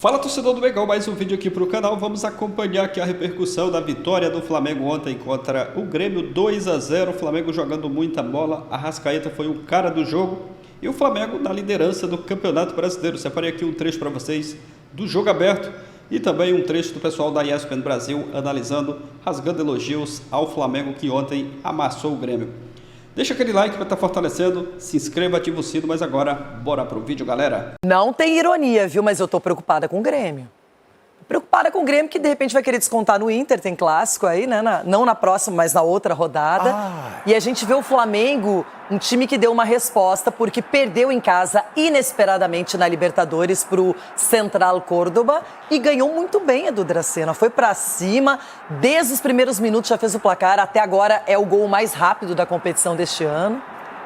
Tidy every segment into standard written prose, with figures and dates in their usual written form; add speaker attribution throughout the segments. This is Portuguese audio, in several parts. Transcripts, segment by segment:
Speaker 1: Fala, torcedor do Mengão, mais um vídeo aqui para o canal. Vamos acompanhar aqui a repercussão da vitória do Flamengo ontem contra o Grêmio, 2-0. O Flamengo jogando muita bola, Arrascaeta foi o cara do jogo e o Flamengo na liderança do Campeonato Brasileiro. Separei aqui um trecho para vocês do jogo aberto e também um trecho do pessoal da ESPN Brasil analisando, rasgando elogios ao Flamengo que ontem amassou o Grêmio. Deixa aquele like para estar fortalecendo, se inscreva, ativa o sino, mas agora, bora pro vídeo, galera.
Speaker 2: Não tem ironia, viu? Mas eu tô preocupada com o Grêmio. Preocupada com o Grêmio, que de repente vai querer descontar no Inter, tem clássico aí, né? Não na próxima, mas na outra rodada. E a gente vê o Flamengo, um time que deu uma resposta, porque perdeu em casa inesperadamente na Libertadores pro Central Córdoba e ganhou muito bem, Edu Dracena. Foi pra cima, desde os primeiros minutos já fez o placar, até agora é o gol mais rápido da competição deste ano.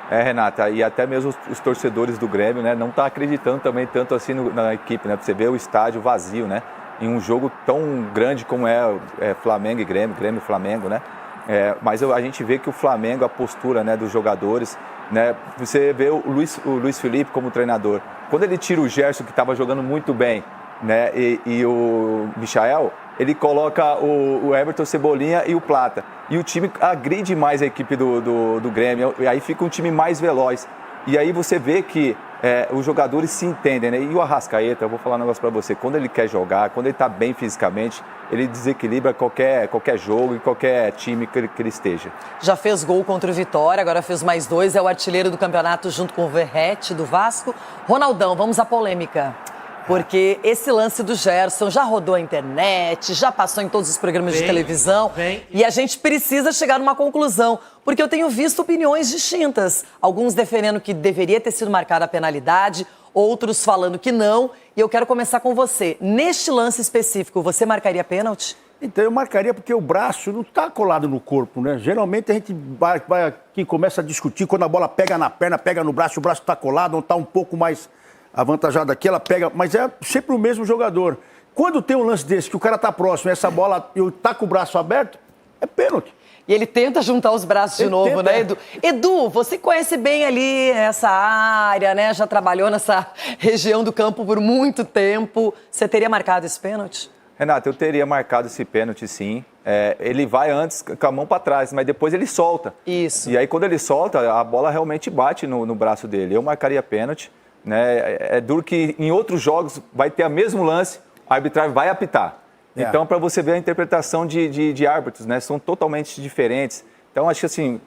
Speaker 3: Renata, e até mesmo os torcedores do Grêmio, né, não tá acreditando também tanto assim na equipe, né? Você vê o estádio vazio, né? Em um jogo tão grande como é Flamengo e Grêmio, Grêmio e Flamengo, né? Mas a gente vê que o Flamengo, a postura, né, dos jogadores, né? Você vê o Luiz Felipe como treinador. Quando ele tira o Gerson, que estava jogando muito bem, né, e o Michael, ele coloca o Everton, Cebolinha e o Plata. E o time agride mais a equipe do Grêmio, e aí fica um time mais veloz. E aí você vê que os jogadores se entendem, né? E o Arrascaeta, eu vou falar um negócio pra você, quando ele quer jogar, quando ele tá bem fisicamente, ele desequilibra qualquer jogo e qualquer time que ele esteja.
Speaker 2: Já fez gol contra o Vitória, agora fez mais 2, é o artilheiro do campeonato junto com o Verratti do Vasco. Ronaldão, vamos à polêmica. Porque esse lance do Gerson já rodou a internet, já passou em todos os programas de televisão. E a gente precisa chegar numa conclusão. Porque eu tenho visto opiniões distintas. Alguns defendendo que deveria ter sido marcada a penalidade, outros falando que não. E eu quero começar com você. Neste lance específico, você marcaria pênalti?
Speaker 4: Então, eu marcaria porque o braço não está colado no corpo, né? Geralmente a gente vai aqui, começa a discutir quando a bola pega na perna, pega no braço, o braço está colado, ou está um pouco mais avantajado aqui, ela pega, mas é sempre o mesmo jogador. Quando tem um lance desse, que o cara tá próximo, essa bola tá com o braço aberto, é pênalti.
Speaker 2: E ele tenta juntar os braços de novo, né, Edu? Edu, você conhece bem ali essa área, né? Já trabalhou nessa região do campo por muito tempo. Você teria marcado esse pênalti?
Speaker 3: Renata, eu teria marcado esse pênalti, sim. Ele vai antes com a mão para trás, mas depois ele solta.
Speaker 2: Isso.
Speaker 3: E aí, quando ele solta, a bola realmente bate no braço dele. Eu marcaria pênalti. Né? É duro que em outros jogos vai ter o mesmo lance, a arbitragem vai apitar. Então, para você ver a interpretação de árbitros, né? São totalmente diferentes. Então, acho que assim,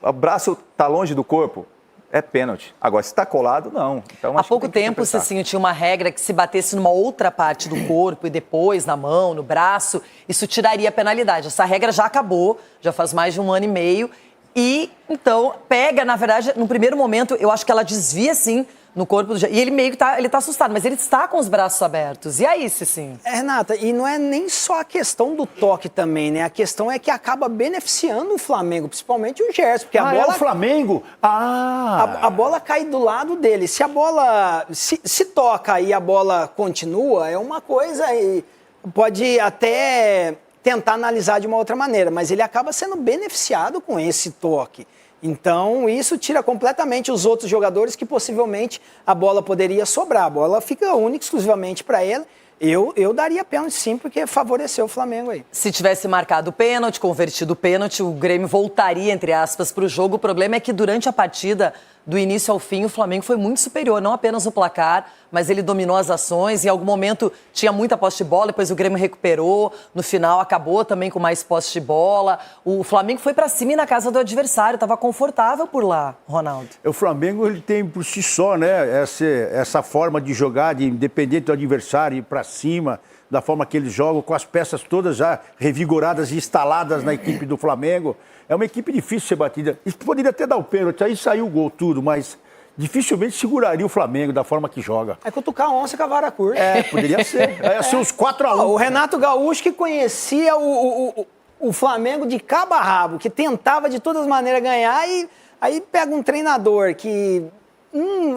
Speaker 3: o braço está longe do corpo, é pênalti. Agora, se está colado, não. Então,
Speaker 2: há pouco tempo, Cicinho, tinha uma regra que se batesse numa outra parte do corpo e depois na mão, no braço, isso tiraria a penalidade. Essa regra já acabou, já faz mais de 1 ano e meio. E, então, pega, na verdade, no primeiro momento, eu acho que ela desvia, sim, no corpo do... E ele meio que tá assustado, mas ele está com os braços abertos. E aí, Cicinho?
Speaker 5: Renata, e não é nem só a questão do toque também, né? A questão é que acaba beneficiando o Flamengo, principalmente o Gerson, porque a bola...
Speaker 4: é o Flamengo?
Speaker 5: A bola cai do lado dele. Se a bola se toca e a bola continua, é uma coisa e pode até tentar analisar de uma outra maneira, mas ele acaba sendo beneficiado com esse toque. Então, isso tira completamente os outros jogadores que possivelmente a bola poderia sobrar. A bola fica única, exclusivamente para ele. Eu daria pênalti sim, porque favoreceu o Flamengo aí.
Speaker 2: Se tivesse marcado o pênalti, convertido o pênalti, o Grêmio voltaria, entre aspas, para o jogo. O problema é que durante a partida, do início ao fim, o Flamengo foi muito superior, não apenas no placar, mas ele dominou as ações. Em algum momento tinha muita posse de bola, depois o Grêmio recuperou. No final acabou também com mais posse de bola. O Flamengo foi para cima e na casa do adversário, estava confortável por lá, Ronaldo.
Speaker 4: O Flamengo, ele tem por si só, né, essa forma de jogar, de independente do adversário, ir para cima, da forma que eles jogam, com as peças todas já revigoradas e instaladas na equipe do Flamengo. É uma equipe difícil de ser batida. Isso poderia até dar o pênalti, aí saiu o gol tudo, mas dificilmente seguraria o Flamengo da forma que joga.
Speaker 5: É cutucar a onça com a vara curta.
Speaker 4: Poderia ser. Ia ser uns 4-1.
Speaker 5: O Renato Gaúcho que conhecia o Flamengo de cabo a rabo, que tentava de todas as maneiras ganhar e aí pega um treinador que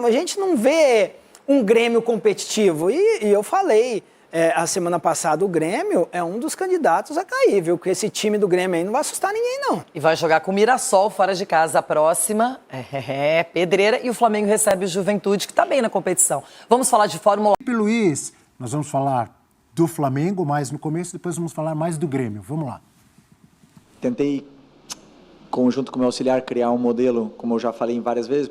Speaker 5: a gente não vê um Grêmio competitivo. E eu falei... a semana passada o Grêmio é um dos candidatos a cair, viu? Porque esse time do Grêmio aí não vai assustar ninguém, não.
Speaker 2: E vai jogar com o Mirassol fora de casa a próxima. Pedreira. E o Flamengo recebe o Juventude, que tá bem na competição. Vamos falar de Fórmula 1.
Speaker 6: Felipe Luiz Nós vamos falar do Flamengo mais no começo, depois vamos falar mais do Grêmio. Vamos lá.
Speaker 7: Tentei, junto com o meu auxiliar, criar um modelo, como eu já falei várias vezes,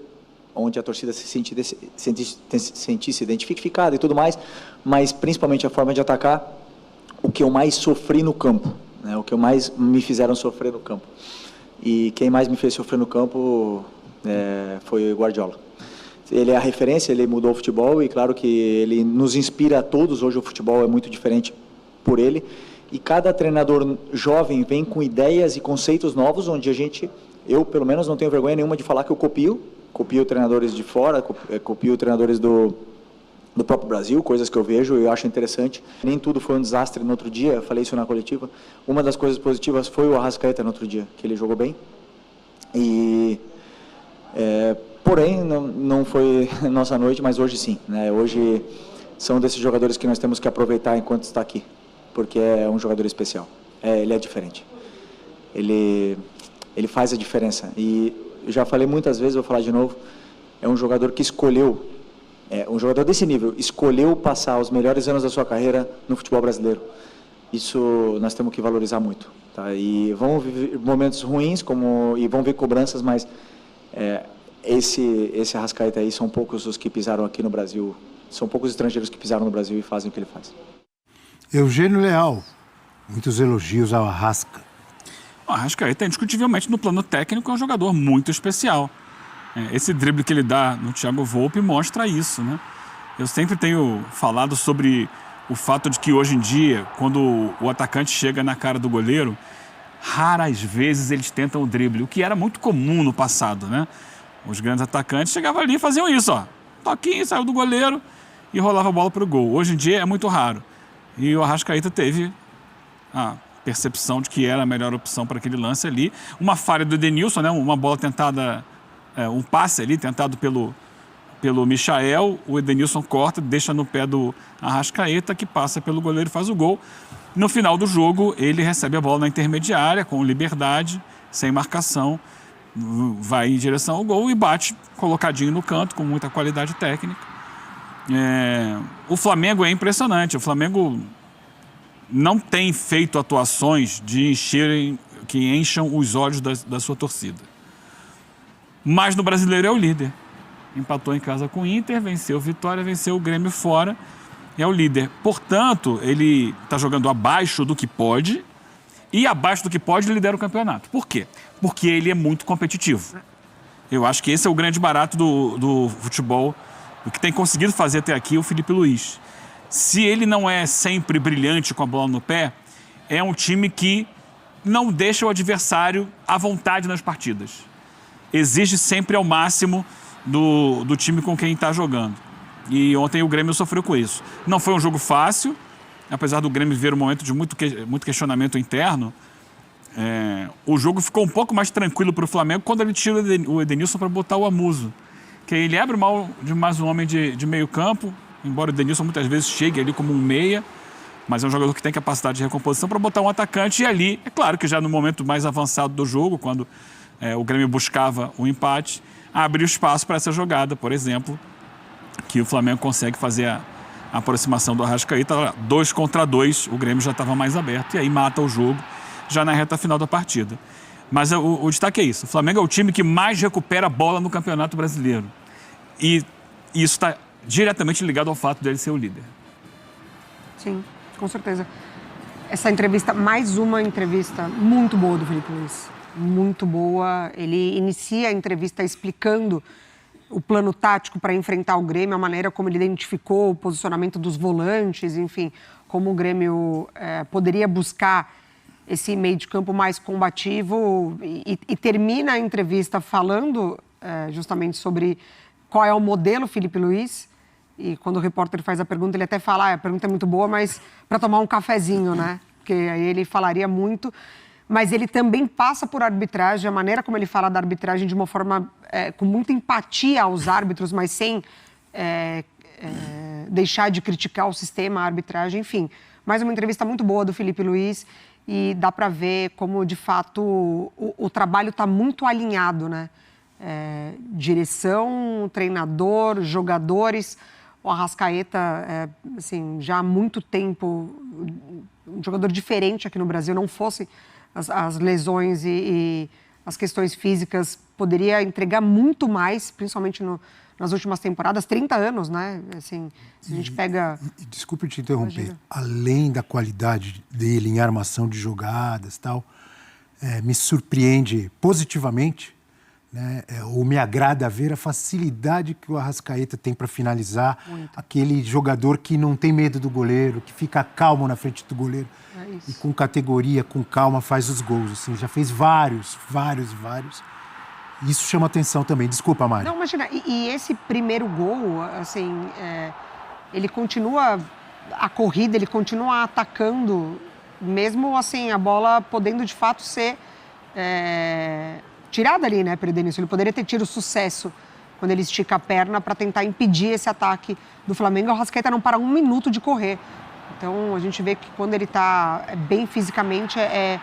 Speaker 7: onde a torcida se sentisse identificada e tudo mais, mas principalmente a forma de atacar o que eu mais sofri no campo, né? O que mais me fizeram sofrer no campo. E quem mais me fez sofrer no campo foi o Guardiola. Ele é a referência, ele mudou o futebol e claro que ele nos inspira a todos. Hoje o futebol é muito diferente por ele. E cada treinador jovem vem com ideias e conceitos novos, onde eu pelo menos não tenho vergonha nenhuma de falar que eu copio treinadores de fora, copio treinadores do próprio Brasil, coisas que eu vejo e eu acho interessante. Nem tudo foi um desastre no outro dia, eu falei isso na coletiva. Uma das coisas positivas foi o Arrascaeta no outro dia, que ele jogou bem. Porém, não foi nossa noite, mas hoje sim, né? Hoje são desses jogadores que nós temos que aproveitar enquanto está aqui, porque é um jogador especial. Ele é diferente. Ele faz a diferença. E eu já falei muitas vezes, vou falar de novo, é um jogador que escolheu, um jogador desse nível, escolheu passar os melhores anos da sua carreira no futebol brasileiro. Isso nós temos que valorizar muito. Tá? E vão viver momentos ruins e vão vir cobranças, mas esse Arrascaeta aí são poucos os que pisaram aqui no Brasil, são poucos estrangeiros que pisaram no Brasil e fazem o que ele faz.
Speaker 6: Eugênio Leal, muitos elogios ao Arrasca.
Speaker 8: O Arrascaeta, indiscutivelmente, no plano técnico, é um jogador muito especial. Esse drible que ele dá no Thiago Volpi mostra isso, né? Eu sempre tenho falado sobre o fato de que, hoje em dia, quando o atacante chega na cara do goleiro, raras vezes eles tentam o drible, o que era muito comum no passado, né? Os grandes atacantes chegavam ali e faziam isso, ó. Toquinho, saiu do goleiro e rolava a bola para o gol. Hoje em dia é muito raro. E o Arrascaeta teve a percepção de que era a melhor opção para aquele lance ali. Uma falha do Edenilson, né? Uma bola tentada, um passe ali tentado pelo Michael. O Edenilson corta, deixa no pé do Arrascaeta, que passa pelo goleiro e faz o gol. No final do jogo, ele recebe a bola na intermediária, com liberdade, sem marcação. Vai em direção ao gol e bate colocadinho no canto, com muita qualidade técnica. O Flamengo é impressionante. O Flamengo não tem feito atuações que encham os olhos da sua torcida. Mas no Brasileiro é o líder. Empatou em casa com o Inter, venceu o Vitória, venceu o Grêmio fora, é o líder. Portanto, ele está jogando abaixo do que pode, e abaixo do que pode ele lidera o campeonato. Por quê? Porque ele é muito competitivo. Eu acho que esse é o grande barato do futebol, o que tem conseguido fazer até aqui o Felipe Luiz. Se ele não é sempre brilhante com a bola no pé, é um time que não deixa o adversário à vontade nas partidas. Exige sempre ao máximo do time com quem está jogando. E ontem o Grêmio sofreu com isso. Não foi um jogo fácil, apesar do Grêmio viver um momento de muito questionamento interno. O jogo ficou um pouco mais tranquilo para o Flamengo quando ele tira o Edenilson para botar o Amuso. Que aí ele abre mais um homem de meio campo, embora o Edenilson muitas vezes chegue ali como um meia, mas é um jogador que tem capacidade de recomposição para botar um atacante. E ali, é claro que já no momento mais avançado do jogo, quando o Grêmio buscava o empate, abriu espaço para essa jogada, por exemplo, que o Flamengo consegue fazer a aproximação do Arrascaeta, 2 contra 2, o Grêmio já estava mais aberto, e aí mata o jogo já na reta final da partida. Mas o destaque é isso, o Flamengo é o time que mais recupera a bola no Campeonato Brasileiro. E isso está diretamente ligado ao fato dele ser o líder.
Speaker 9: Sim, com certeza. Essa entrevista, mais uma entrevista muito boa do Felipe Luiz. Muito boa. Ele inicia a entrevista explicando o plano tático para enfrentar o Grêmio, a maneira como ele identificou o posicionamento dos volantes, enfim, como o Grêmio poderia buscar esse meio de campo mais combativo e termina a entrevista falando justamente sobre qual é o modelo Felipe Luiz. E quando o repórter faz a pergunta, ele até fala, a pergunta é muito boa, mas para tomar um cafezinho, né? Porque aí ele falaria muito. Mas ele também passa por arbitragem, a maneira como ele fala da arbitragem de uma forma com muita empatia aos árbitros, mas sem deixar de criticar o sistema, a arbitragem, enfim. Mais uma entrevista muito boa do Felipe Luiz e dá para ver como, de fato, o trabalho está muito alinhado, né? Direção, treinador, jogadores. O Arrascaeta, assim, já há muito tempo, um jogador diferente aqui no Brasil, não fosse as lesões e as questões físicas, poderia entregar muito mais, principalmente nas últimas temporadas, 30 anos, né? Assim, se a gente pega...
Speaker 6: Desculpe te interromper. Além da qualidade dele em armação de jogadas e tal, me surpreende positivamente, né? Ou me agrada ver a facilidade que o Arrascaeta tem para finalizar. Muito. Aquele jogador que não tem medo do goleiro, que fica calmo na frente do goleiro. E com categoria, com calma, faz os gols. Assim, já fez vários. Isso chama atenção também. Desculpa, Mari.
Speaker 9: Não, imagina, e esse primeiro gol, assim, ele continua a corrida, ele continua atacando, mesmo assim, a bola podendo de fato ser tirada ali, né, pelo Edenilson. Ele poderia ter tido sucesso quando ele estica a perna para tentar impedir esse ataque do Flamengo. O Arrascaeta não para um minuto de correr. Então, a gente vê que quando ele está bem fisicamente, é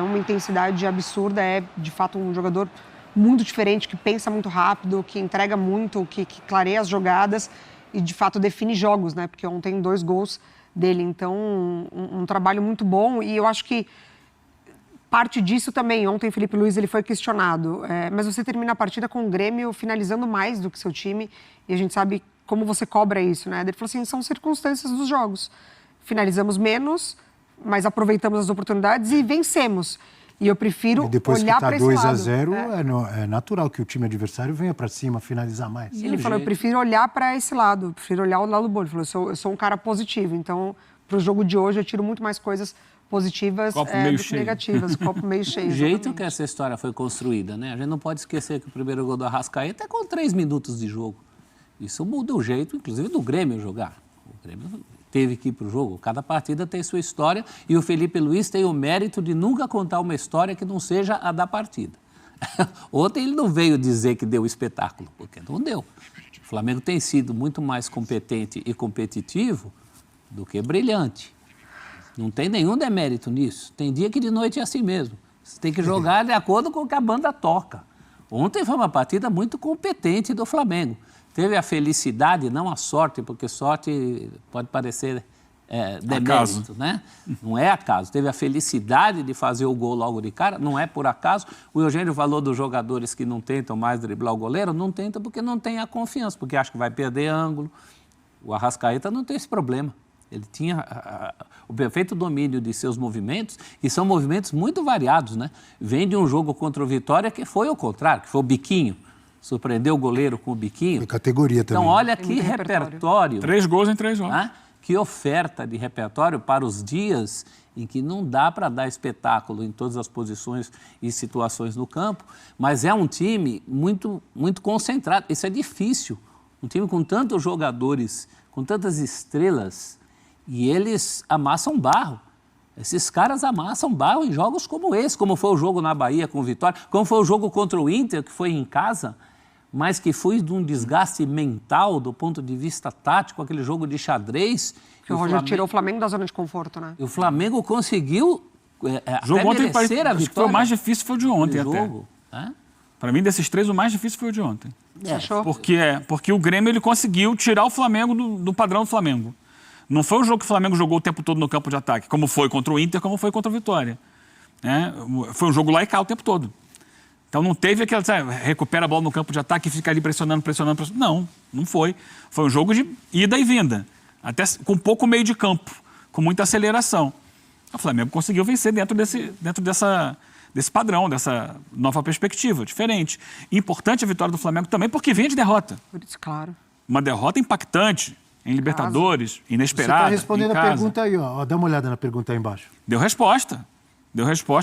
Speaker 9: uma intensidade absurda, é de fato um jogador muito diferente, que pensa muito rápido, que entrega muito, que clareia as jogadas e, de fato, define jogos, né? Porque ontem 2 gols dele. Então, um trabalho muito bom. E eu acho que parte disso também, ontem o Felipe Luiz ele foi questionado, mas você termina a partida com o Grêmio finalizando mais do que seu time e a gente sabe como você cobra isso, né? Ele falou assim, são circunstâncias dos jogos. Finalizamos menos, mas aproveitamos as oportunidades e vencemos. E eu prefiro olhar para esse lado.
Speaker 6: Depois que está 2-0, é natural que o time adversário venha para cima, finalizar mais.
Speaker 9: Ele falou, eu prefiro olhar para esse lado, prefiro olhar o lado bom. Ele falou, eu sou um cara positivo, então para o jogo de hoje eu tiro muito mais coisas positivas do que negativas. Copo meio cheio.
Speaker 10: O jeito que essa história foi construída, né? A gente não pode esquecer que o primeiro gol do Arrascaeta é com 3 minutos de jogo. Isso muda o jeito, inclusive, do Grêmio jogar. O Grêmio teve que ir para o jogo. Cada partida tem sua história e o Felipe Luiz tem o mérito de nunca contar uma história que não seja a da partida. Ontem ele não veio dizer que deu espetáculo, porque não deu. O Flamengo tem sido muito mais competente e competitivo do que brilhante. Não tem nenhum demérito nisso. Tem dia que de noite é assim mesmo. Você tem que jogar de acordo com o que a banda toca. Ontem foi uma partida muito competente do Flamengo. Teve a felicidade, não a sorte, porque sorte pode parecer demérito, né? Não é acaso. Teve a felicidade de fazer o gol logo de cara, não é por acaso. O Eugênio falou dos jogadores que não tentam mais driblar o goleiro, não tentam porque não tem a confiança, porque acha que vai perder ângulo. O Arrascaeta não tem esse problema. Ele tinha o perfeito domínio de seus movimentos, e são movimentos muito variados, né? Vem de um jogo contra o Vitória que foi o contrário, que foi o biquinho. Surpreendeu o goleiro com o biquinho.
Speaker 6: Foi categoria também.
Speaker 10: Então, olha que repertório.
Speaker 8: 3 gols em 3 jogos.
Speaker 10: Que oferta de repertório para os dias em que não dá para dar espetáculo em todas as posições e situações no campo, mas é um time muito, muito concentrado. Isso é difícil. Um time com tantos jogadores, com tantas estrelas, e eles amassam barro. Esses caras amassam barro em jogos como esse, como foi o jogo na Bahia com o Vitória, como foi o jogo contra o Inter, que foi em casa, mas que foi de um desgaste mental do ponto de vista tático, aquele jogo de xadrez.
Speaker 9: Que o Rogério tirou o Flamengo da zona de conforto, né?
Speaker 10: E o Flamengo conseguiu
Speaker 8: jogo ontem,
Speaker 10: merecer a vitória.
Speaker 8: Foi o mais difícil foi o de ontem
Speaker 10: jogo,
Speaker 8: até. Para mim, desses 3, o mais difícil foi o de ontem.
Speaker 9: Você achou?
Speaker 8: Porque o Grêmio ele conseguiu tirar o Flamengo do padrão do Flamengo. Não foi um jogo que o Flamengo jogou o tempo todo no campo de ataque, como foi contra o Inter, como foi contra o Vitória. Foi um jogo lá e cá o tempo todo. Então não teve aquela, recupera a bola no campo de ataque e fica ali pressionando. Não foi. Foi um jogo de ida e vinda, até com pouco meio de campo, com muita aceleração. O Flamengo conseguiu vencer dentro desse padrão, dessa nova perspectiva, diferente. Importante a vitória do Flamengo também, porque vem de derrota.
Speaker 9: Por isso, claro.
Speaker 8: Uma derrota impactante em Libertadores, inesperada.
Speaker 6: Você está respondendo a pergunta aí, ó. Dá uma olhada na pergunta aí embaixo.
Speaker 8: Deu resposta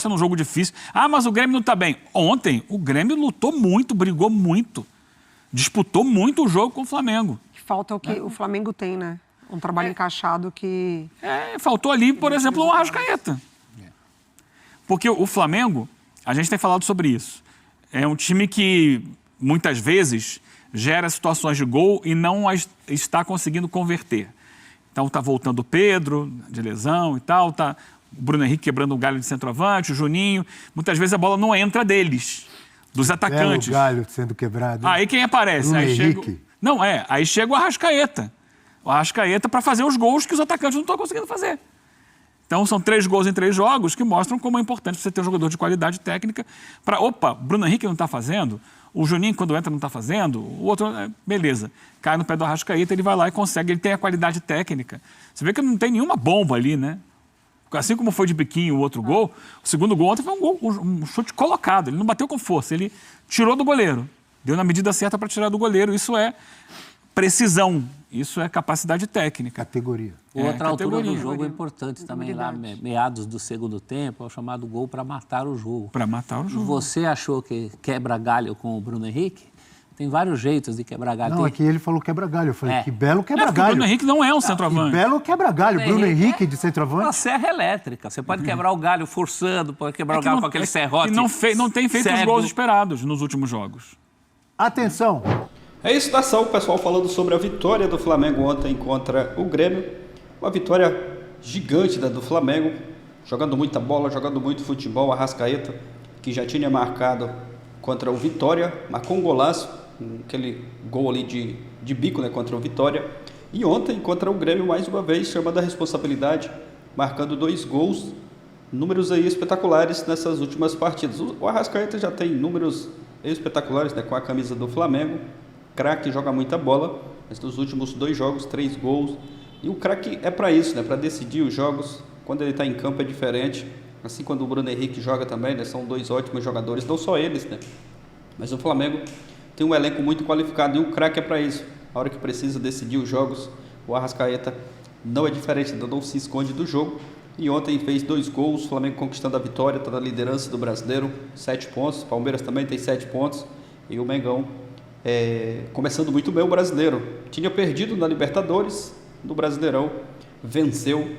Speaker 8: num jogo difícil. Mas o Grêmio não está bem. Ontem, o Grêmio lutou muito, brigou muito, disputou muito o jogo com o Flamengo.
Speaker 9: Falta o que o Flamengo tem, né? Um trabalho encaixado que...
Speaker 8: Faltou ali, por exemplo, o Arrascaeta. Porque o Flamengo, a gente tem falado sobre isso, é um time que muitas vezes gera situações de gol e não está conseguindo converter. Então está voltando o Pedro de lesão e tal, tá o Bruno Henrique quebrando um galho de centroavante, o Juninho. Muitas vezes a bola não entra deles, dos atacantes.
Speaker 6: O galho sendo quebrado.
Speaker 8: Aí quem aparece?
Speaker 6: Bruno Henrique.
Speaker 8: Aí chega o Arrascaeta. o Arrascaeta para fazer os gols que os atacantes não estão conseguindo fazer. Então, são 3 gols em 3 jogos que mostram como é importante você ter um jogador de qualidade técnica para... Opa, Bruno Henrique não está fazendo, o Juninho, quando entra, não está fazendo, o outro... Beleza, cai no pé do Arrascaeta, ele vai lá e consegue, ele tem a qualidade técnica. Você vê que não tem nenhuma bomba ali, né? Assim como foi de biquinho o outro gol, o segundo gol ontem foi um chute colocado, ele não bateu com força, ele tirou do goleiro, deu na medida certa para tirar do goleiro, isso é precisão, isso é capacidade técnica.
Speaker 6: Categoria.
Speaker 10: Outra altura do jogo é importante também, lá meados do segundo tempo, é o chamado gol para matar o jogo.
Speaker 8: Para matar o jogo.
Speaker 10: Você achou que quebra galho com o Bruno Henrique? Tem vários jeitos de quebrar galho.
Speaker 6: Não, aqui ele falou quebra-galho. Eu falei, que belo quebra-galho.
Speaker 8: O Bruno Henrique não é um centroavante.
Speaker 6: Que belo quebra-galho. Bruno Henrique de centroavante.
Speaker 10: Uma serra elétrica. Você pode quebrar o galho forçando, pode quebrar o galho com aquele serrote.
Speaker 8: E não tem feito os gols esperados nos últimos jogos.
Speaker 6: Atenção.
Speaker 1: É isso da ação, pessoal, falando sobre a vitória do Flamengo ontem contra o Grêmio. Uma vitória gigante do Flamengo, jogando muita bola, jogando muito futebol. Arrascaeta, que já tinha marcado contra o Vitória, marcou um golaço, aquele gol ali de bico, né, contra o Vitória. E ontem, contra o Grêmio, mais uma vez, chamando a responsabilidade, marcando 2 gols, números aí espetaculares nessas últimas partidas. O Arrascaeta já tem números espetaculares, né, com a camisa do Flamengo. Craque, joga muita bola, mas nos últimos 2 jogos, 3 gols. E o craque é para isso, né, para decidir os jogos. Quando ele está em campo é diferente. Assim, quando o Bruno Henrique joga também, né, são 2 ótimos jogadores, não só eles, né, mas o Flamengo tem um elenco muito qualificado e o craque é para isso. A hora que precisa decidir os jogos, o Arrascaeta não é diferente, não se esconde do jogo. E ontem fez 2 gols, o Flamengo conquistando a vitória, está na liderança do Brasileiro, 7 pontos. Palmeiras também tem 7 pontos. E o Mengão começando muito bem o Brasileiro. Tinha perdido na Libertadores, no Brasileirão, venceu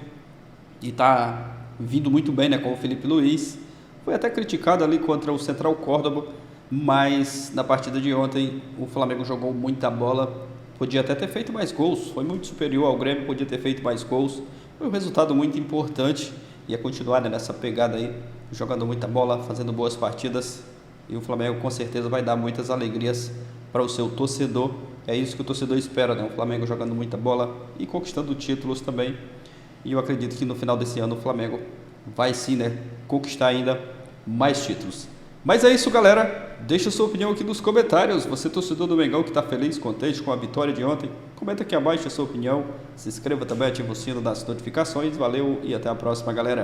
Speaker 1: e está vindo muito bem, né, com o Felipe Luiz. Foi até criticado ali contra o Central Córdoba, mas na partida de ontem o Flamengo jogou muita bola, podia até ter feito mais gols, foi muito superior ao Grêmio, podia ter feito mais gols. Foi um resultado muito importante e é continuar, né, nessa pegada aí, jogando muita bola, fazendo boas partidas, e o Flamengo com certeza vai dar muitas alegrias para o seu torcedor. É isso que o torcedor espera, né? O Flamengo jogando muita bola e conquistando títulos também. E eu acredito que no final desse ano o Flamengo vai sim, né, conquistar ainda mais títulos. Mas é isso, galera. Deixa sua opinião aqui nos comentários. Você, torcedor do Mengão, que está feliz, contente com a vitória de ontem, comenta aqui abaixo a sua opinião. Se inscreva também, ativa o sino das notificações. Valeu e até a próxima, galera.